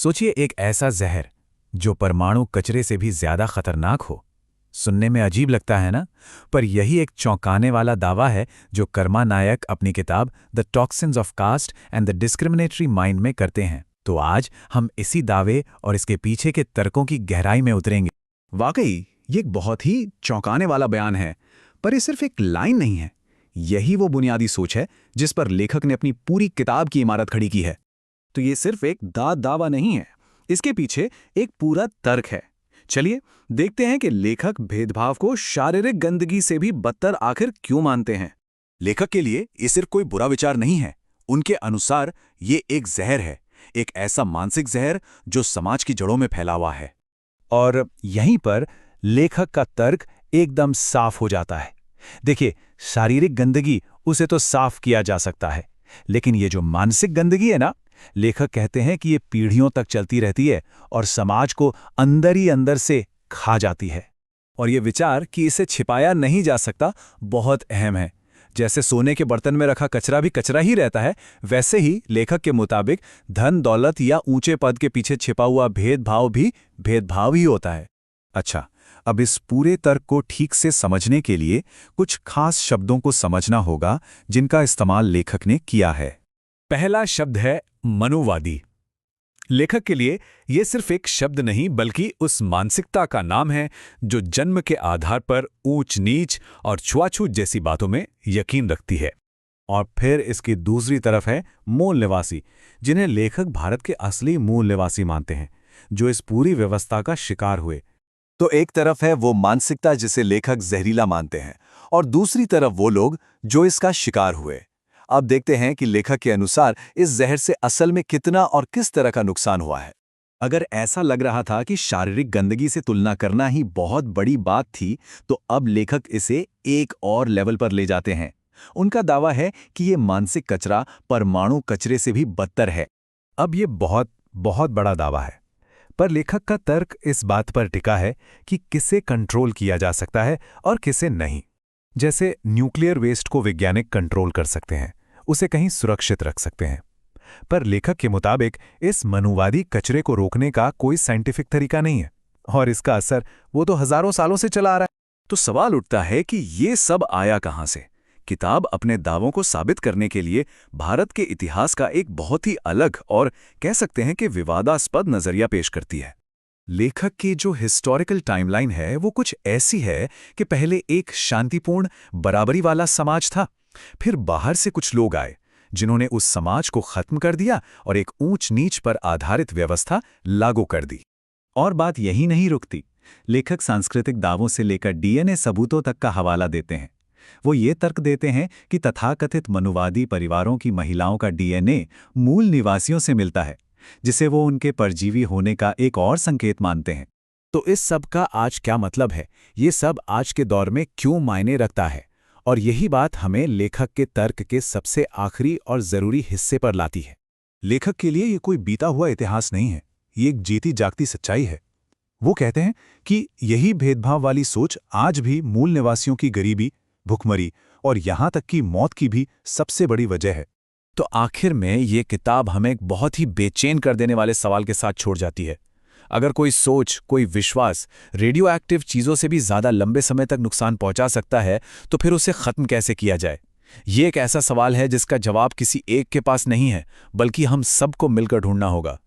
सोचिए एक ऐसा जहर जो परमाणु कचरे से भी ज्यादा खतरनाक हो। सुनने में अजीब लगता है ना, पर यही एक चौंकाने वाला दावा है जो कर्मा नायक अपनी किताब the toxins of caste and the discriminatory mind में करते हैं। तो आज हम इसी दावे और इसके पीछे के तर्कों की गहराई में उतरेंगे। वाकई ये एक बहुत ही चौंकाने वाला बयान है, पर ये सिर्फ एक लाइन नहीं है। यही वो बुनियादी सोच है जिस पर लेखक ने अपनी पूरी किताब की इमारत खड़ी की है। तो ये सिर्फ एक दावा नहीं है, इसके पीछे एक पूरा तर्क है। चलिए देखते हैं कि लेखक भेदभाव को शारीरिक गंदगी से भी बदतर आखिर क्यों मानते हैं। लेखक के लिए ये सिर्फ कोई बुरा विचार नहीं है। उनके अनुसार ये एक जहर है, एक ऐसा मानसिक जहर जो समाज की जड़ों में फैला हुआ है। और यहीं पर लेखक का तर्क एकदम साफ हो जाता है। देखिए, शारीरिक गंदगी उसे तो साफ किया जा सकता है, लेकिन ये जो मानसिक गंदगी है ना, लेखक कहते हैं कि ये पीढ़ियों तक चलती रहती है और समाज को अंदर ही अंदर से खा जाती है। और ये विचार कि इसे छिपाया नहीं जा सकता बहुत अहम है। जैसे सोने के बर्तन में रखा कचरा भी कचरा ही रहता है, वैसे ही लेखक के मुताबिक धन दौलत या ऊंचे पद के पीछे छिपा हुआ भेदभाव भी भेदभाव ही होता है। अच्छा, अब इस पूरे तर्क को ठीक से समझने के लिए कुछ खास शब्दों को समझना होगा जिनका इस्तेमाल लेखक ने किया है। पहला शब्द है मनुवादी। लेखक के लिए यह सिर्फ एक शब्द नहीं बल्कि उस मानसिकता का नाम है जो जन्म के आधार पर ऊंच नीच और छुआछूत जैसी बातों में यकीन रखती है। और फिर इसकी दूसरी तरफ है मूल निवासी, जिन्हें लेखक भारत के असली मूल निवासी मानते हैं, जो इस पूरी व्यवस्था का शिकार हुए। तो एक तरफ है वो मानसिकता जिसे लेखक जहरीला मानते हैं, और दूसरी तरफ वो लोग जो इसका शिकार हुए। अब देखते हैं कि लेखक के अनुसार इस जहर से असल में कितना और किस तरह का नुकसान हुआ है। अगर ऐसा लग रहा था कि शारीरिक गंदगी से तुलना करना ही बहुत बड़ी बात थी, तो अब लेखक इसे एक और लेवल पर ले जाते हैं। उनका दावा है कि ये मानसिक कचरा परमाणु कचरे से भी बदतर है। अब ये बहुत बहुत बड़ा दावा है, पर लेखक का तर्क इस बात पर टिका है कि किसे कंट्रोल किया जा सकता है और किसे नहीं। जैसे न्यूक्लियर वेस्ट को वैज्ञानिक कंट्रोल कर सकते हैं, उसे कहीं सुरक्षित रख सकते हैं, पर लेखक के मुताबिक इस मनुवादी कचरे को रोकने का कोई साइंटिफिक तरीका नहीं है, और इसका असर वो तो हजारों सालों से चला आ रहा है। तो सवाल उठता है कि ये सब आया कहां से। किताब अपने दावों को साबित करने के लिए भारत के इतिहास का एक बहुत ही अलग और कह सकते हैं कि विवादास्पद नजरिया पेश करती है। लेखक की जो हिस्टोरिकल टाइमलाइन है वो कुछ ऐसी है कि पहले एक शांतिपूर्ण बराबरी वाला समाज था, फिर बाहर से कुछ लोग आए जिन्होंने उस समाज को खत्म कर दिया और एक ऊंच नीच पर आधारित व्यवस्था लागू कर दी। और बात यही नहीं रुकती। लेखक सांस्कृतिक दावों से लेकर डीएनए सबूतों तक का हवाला देते हैं। वो ये तर्क देते हैं कि तथाकथित मनुवादी परिवारों की महिलाओं का डीएनए मूल निवासियों से मिलता है, जिसे वो उनके परजीवी होने का एक और संकेत मानते हैं। तो इस सब का आज क्या मतलब है, ये सब आज के दौर में क्यों मायने रखता है? और यही बात हमें लेखक के तर्क के सबसे आखिरी और जरूरी हिस्से पर लाती है। लेखक के लिए ये कोई बीता हुआ इतिहास नहीं है, ये एक जीती जागती सच्चाई है। वो कहते हैं कि यही भेदभाव वाली सोच आज भी मूल निवासियों की गरीबी, भुखमरी और यहां तक कि मौत की भी सबसे बड़ी वजह है। तो आखिर में ये किताब हमें एक बहुत ही बेचैन कर देने वाले सवाल के साथ छोड़ जाती है। अगर कोई सोच, कोई विश्वास रेडियो एक्टिव चीज़ों से भी ज़्यादा लंबे समय तक नुकसान पहुंचा सकता है, तो फिर उसे ख़त्म कैसे किया जाए? ये एक ऐसा सवाल है जिसका जवाब किसी एक के पास नहीं है, बल्कि हम सबको मिलकर ढूंढना होगा।